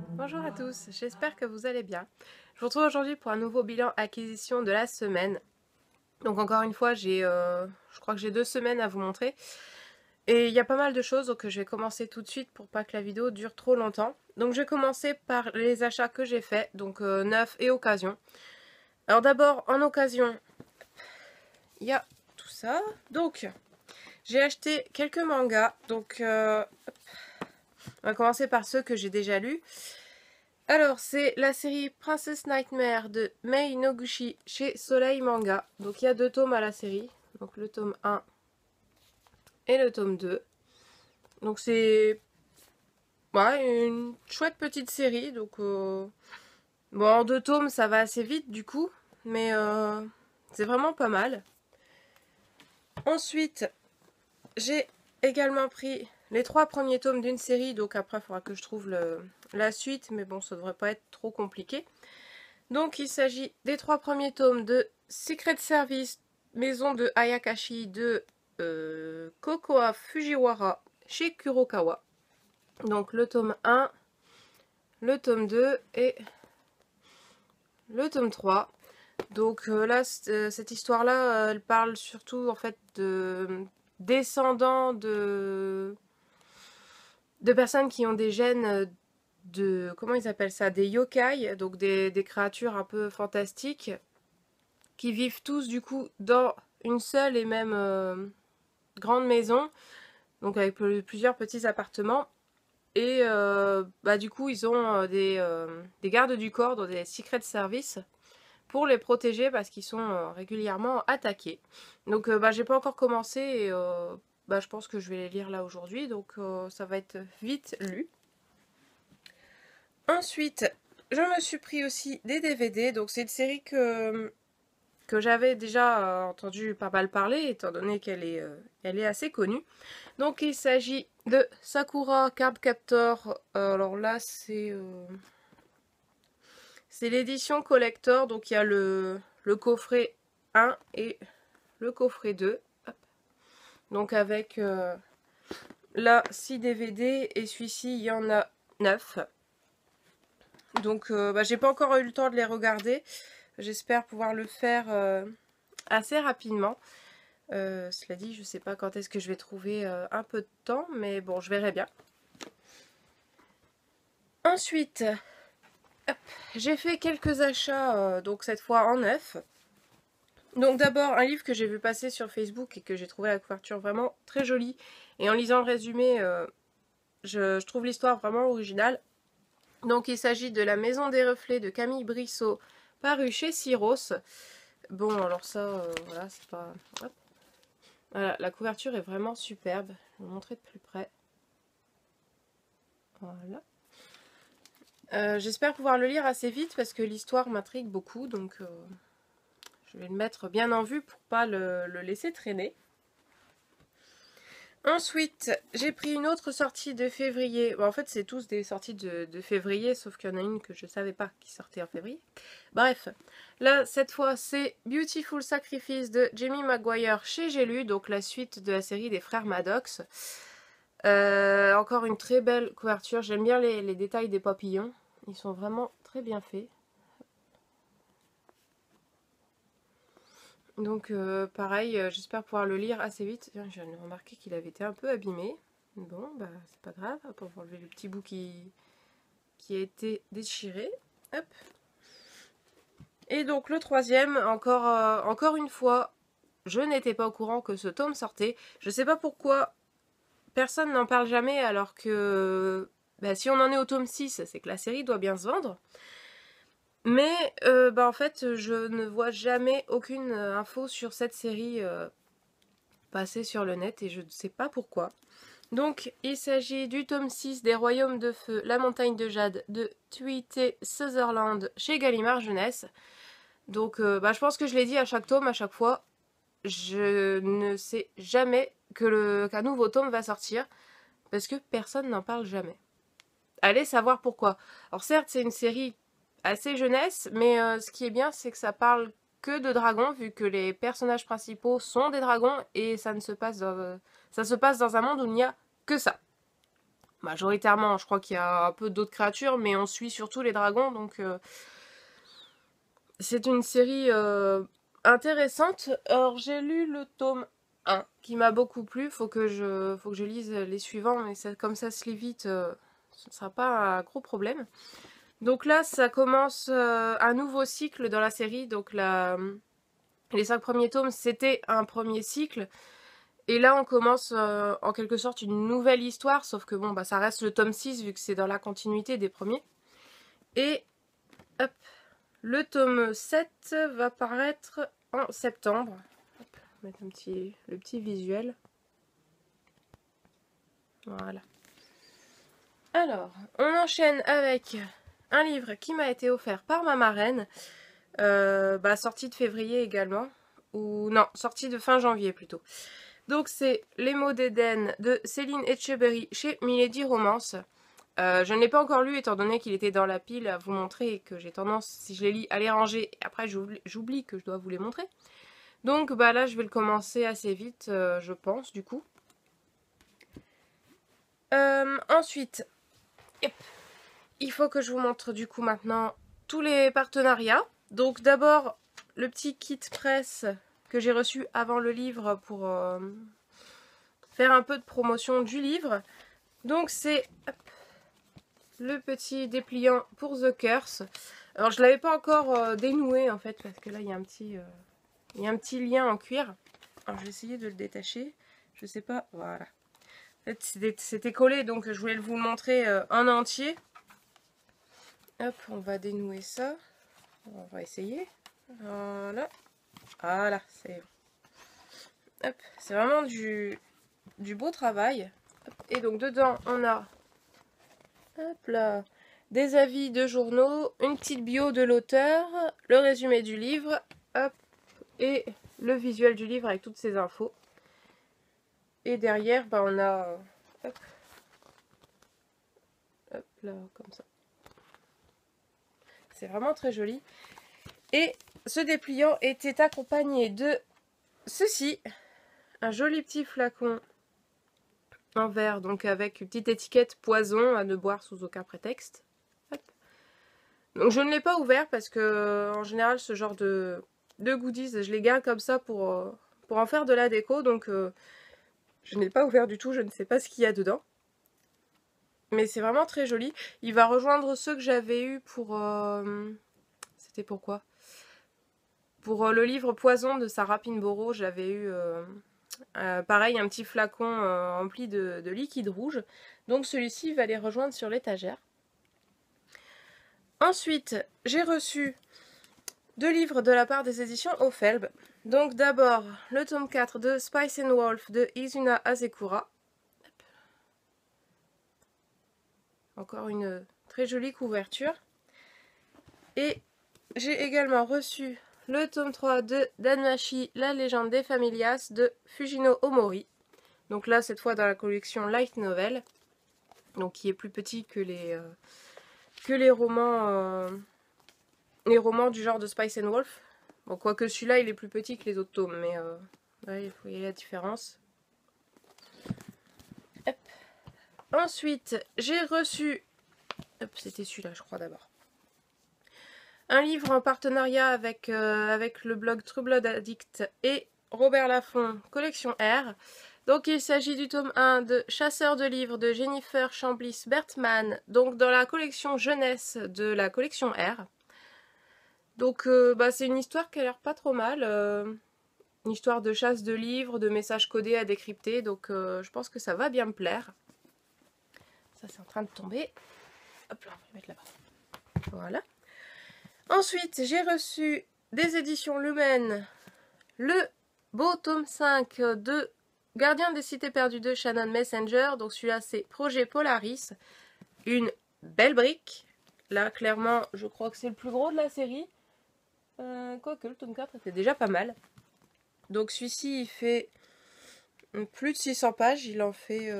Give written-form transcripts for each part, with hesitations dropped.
Bonjour à tous, j'espère que vous allez bien. Je vous retrouve aujourd'hui pour un nouveau bilan acquisition de la semaine. Donc encore une fois, je crois que j'ai 2 semaines à vous montrer. Et il y a pas mal de choses, donc je vais commencer tout de suite pour pas que la vidéo dure trop longtemps. Donc je vais commencer par les achats que j'ai faits, donc neuf et occasion. Alors d'abord, en occasion, il y a tout ça. Donc, j'ai acheté quelques mangas. Donc, on va commencer par ceux que j'ai déjà lus. Alors, c'est la série Princess Nightmare de Mei Noguchi chez Soleil Manga. Donc, il y a 2 tomes à la série. Donc, le tome 1 et le tome 2. Donc, c'est une chouette petite série. Donc, bon, en 2 tomes, ça va assez vite du coup. Mais c'est vraiment pas mal. Ensuite, j'ai également pris les 3 premiers tomes d'une série. Donc, après, il faudra que je trouve la suite. Mais bon, ça devrait pas être trop compliqué. Donc il s'agit des 3 premiers tomes de Secret Service, Maison de Ayakashi de Kokoa Fujiwara chez Kurokawa. Donc le tome 1, le tome 2 et le tome 3. Donc là, cette histoire-là, elle parle surtout en fait de descendants de personnes qui ont des gènes comment ils appellent ça, des yokai, donc des créatures un peu fantastiques, qui vivent tous du coup dans une seule et même grande maison, donc avec plusieurs petits appartements. Et du coup ils ont des gardes du corps dans des secret services pour les protéger parce qu'ils sont régulièrement attaqués. Donc j'ai pas encore commencé et je pense que je vais les lire là aujourd'hui, donc ça va être vite lu. Ensuite, je me suis pris aussi des DVD, donc c'est une série que j'avais déjà entendu pas mal parler, étant donné qu'elle est assez connue. Donc il s'agit de Sakura Card Captor. Alors là, c'est l'édition collector, donc il y a le coffret 1 et le coffret 2. Hop. Donc avec là 6 DVD et celui-ci, il y en a 9. Donc j'ai pas encore eu le temps de les regarder. J'espère pouvoir le faire assez rapidement. Cela dit, je sais pas quand est-ce que je vais trouver un peu de temps, mais bon, je verrai bien. Ensuite, j'ai fait quelques achats, donc cette fois en neuf. Donc d'abord, un livre que j'ai vu passer sur Facebook et que j'ai trouvé la couverture vraiment très jolie. Et en lisant le résumé, je trouve l'histoire vraiment originale. Donc il s'agit de La Maison des Reflets de Camille Brissot, paru chez Syros. Bon, alors ça, voilà, c'est pas... Hop. Voilà, la couverture est vraiment superbe. Je vais vous montrer de plus près. Voilà. J'espère pouvoir le lire assez vite parce que l'histoire m'intrigue beaucoup. Donc je vais le mettre bien en vue pour pas le laisser traîner. Ensuite, j'ai pris une autre sortie de février. Bon, en fait, c'est tous des sorties de février, sauf qu'il y en a une que je ne savais pas qui sortait en février. Bref, là, cette fois, c'est Beautiful Sacrifice de Jamie Maguire chez J'ai lu, donc la suite de la série des frères Maddox. Encore une très belle couverture. J'aime bien les détails des papillons. Ils sont vraiment très bien faits. Donc pareil, j'espère pouvoir le lire assez vite. J'ai remarqué qu'il avait été un peu abîmé. Bon, c'est pas grave. Hop, on va enlever le petit bout qui a été déchiré. Hop. Et donc le troisième, encore une fois, je n'étais pas au courant que ce tome sortait. Je sais pas pourquoi personne n'en parle jamais alors que si on en est au tome 6, c'est que la série doit bien se vendre. Mais en fait, je ne vois jamais aucune info sur cette série passer sur le net et je ne sais pas pourquoi. Donc, il s'agit du tome 6 des Royaumes de Feu, La Montagne de Jade de Tweety Sutherland chez Gallimard Jeunesse. Donc, je pense que je l'ai dit à chaque tome, à chaque fois, je ne sais jamais qu'un nouveau tome va sortir parce que personne n'en parle jamais. Allez savoir pourquoi. Alors certes, c'est une série assez jeunesse, mais ce qui est bien, c'est que ça parle que de dragons, vu que les personnages principaux sont des dragons, et ça se passe dans un monde où il n'y a que ça. Majoritairement, je crois qu'il y a un peu d'autres créatures, mais on suit surtout les dragons, donc c'est une série intéressante. Alors j'ai lu le tome 1 qui m'a beaucoup plu, faut que je lise les suivants, mais comme ça se lit vite, ce ne sera pas un gros problème. Donc là, ça commence un nouveau cycle dans la série, donc les 5 premiers tomes, c'était un premier cycle. Et là, on commence en quelque sorte une nouvelle histoire, sauf que bon, bah, ça reste le tome 6 vu que c'est dans la continuité des premiers. Et hop, le tome 7 va paraître en septembre. Hop, on va mettre le petit visuel. Voilà. Alors, on enchaîne avec un livre qui m'a été offert par ma marraine, sorti de février également, ou non, sorti de fin janvier plutôt. Donc c'est Les mots d'Éden de Céline Etcheberry chez Milady Romance. Je ne l'ai pas encore lu étant donné qu'il était dans la pile à vous montrer et que j'ai tendance, si je les lis, à les ranger et après j'oublie que je dois vous les montrer. Donc bah là je vais le commencer assez vite, je pense du coup. Ensuite, il faut que je vous montre du coup maintenant tous les partenariats. Donc d'abord le petit kit presse que j'ai reçu avant le livre pour faire un peu de promotion du livre. Donc c'est le petit dépliant pour The Curse. Alors je ne l'avais pas encore dénoué en fait parce que là il y a un petit lien en cuir. Alors je vais essayer de le détacher. Je sais pas, voilà. En fait, c'était collé donc je voulais vous le montrer en entier. Hop, on va dénouer ça. On va essayer. Voilà. Voilà, c'est vraiment du beau travail. Et donc dedans on a hop là, des avis de journaux, une petite bio de l'auteur, le résumé du livre, hop, et le visuel du livre avec toutes ces infos. Et derrière, bah, on a hop là, comme ça. C'est vraiment très joli. Et ce dépliant était accompagné de ceci, un joli petit flacon en verre, donc avec une petite étiquette poison à ne boire sous aucun prétexte. Hop. Donc je ne l'ai pas ouvert parce que en général ce genre de goodies je les garde comme ça pour en faire de la déco, donc je ne l'ai pas ouvert du tout, je ne sais pas ce qu'il y a dedans. Mais c'est vraiment très joli. Il va rejoindre ceux que j'avais eu pour... C'était pourquoi? Pour le livre Poison de Sarah Pinborough, j'avais eu... pareil, un petit flacon rempli de liquide rouge. Donc celui-ci va les rejoindre sur l'étagère. Ensuite, j'ai reçu 2 livres de la part des éditions Ophelb. Donc d'abord, le tome 4 de Spice and Wolf de Izuna Asekura. Encore une très jolie couverture. Et j'ai également reçu le tome 3 de Danmachi, La légende des Familias de Fujino Omori. Donc là, cette fois dans la collection Light Novel. Donc qui est plus petit que les romans du genre de Spice and Wolf. Bon, quoique celui-là, il est plus petit que les autres tomes, mais ouais, il faut y aller la différence. Hop. Ensuite, j'ai reçu... c'était celui-là, je crois, d'abord. Un livre en partenariat avec le blog True Blood Addict et Robert Laffont, collection R. Donc il s'agit du tome 1 de Chasseur de livres de Jennifer Chambliss-Bertman, donc dans la collection jeunesse de la collection R. Donc c'est une histoire qui a l'air pas trop mal, une histoire de chasse de livres, de messages codés à décrypter, donc je pense que ça va bien me plaire. Ça c'est en train de tomber. Hop là, on va le mettre là-bas. Voilà. Ensuite, j'ai reçu des éditions Lumen le beau tome 5 de Gardien des cités perdues de Shannon Messenger. Donc celui-là, c'est Projet Polaris. Une belle brique. Là, clairement, je crois que c'est le plus gros de la série. Quoique le tome 4 était déjà pas mal. Donc celui-ci, il fait plus de 600 pages. Il en fait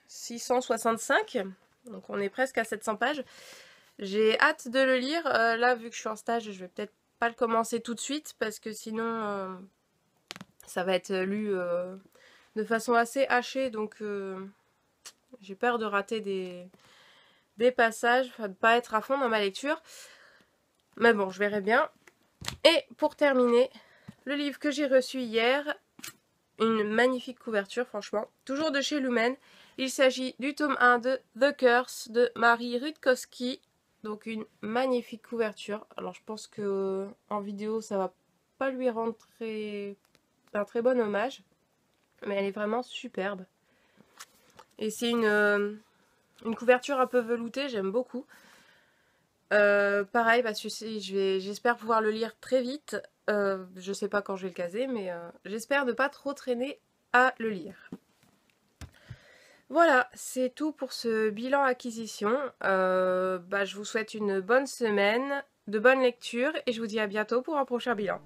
665. Donc on est presque à 700 pages. J'ai hâte de le lire. Là, vu que je suis en stage, je vais peut-être pas le commencer tout de suite parce que sinon ça va être lu de façon assez hachée, donc j'ai peur de rater des passages, enfin de pas être à fond dans ma lecture. Mais bon, je verrai bien. Et pour terminer, le livre que j'ai reçu hier, une magnifique couverture franchement, toujours de chez Lumen. Il s'agit du tome 1 de The Curse de Marie Rutkowski. Donc une magnifique couverture. Alors je pense que en vidéo ça va pas lui rendre un très bon hommage. Mais elle est vraiment superbe. Et c'est une couverture un peu veloutée, j'aime beaucoup. Pareil, parce que j'espère pouvoir le lire très vite. Je sais pas quand je vais le caser, mais j'espère ne pas trop traîner à le lire. Voilà, c'est tout pour ce bilan acquisition. Je vous souhaite une bonne semaine, de bonnes lectures, et je vous dis à bientôt pour un prochain bilan.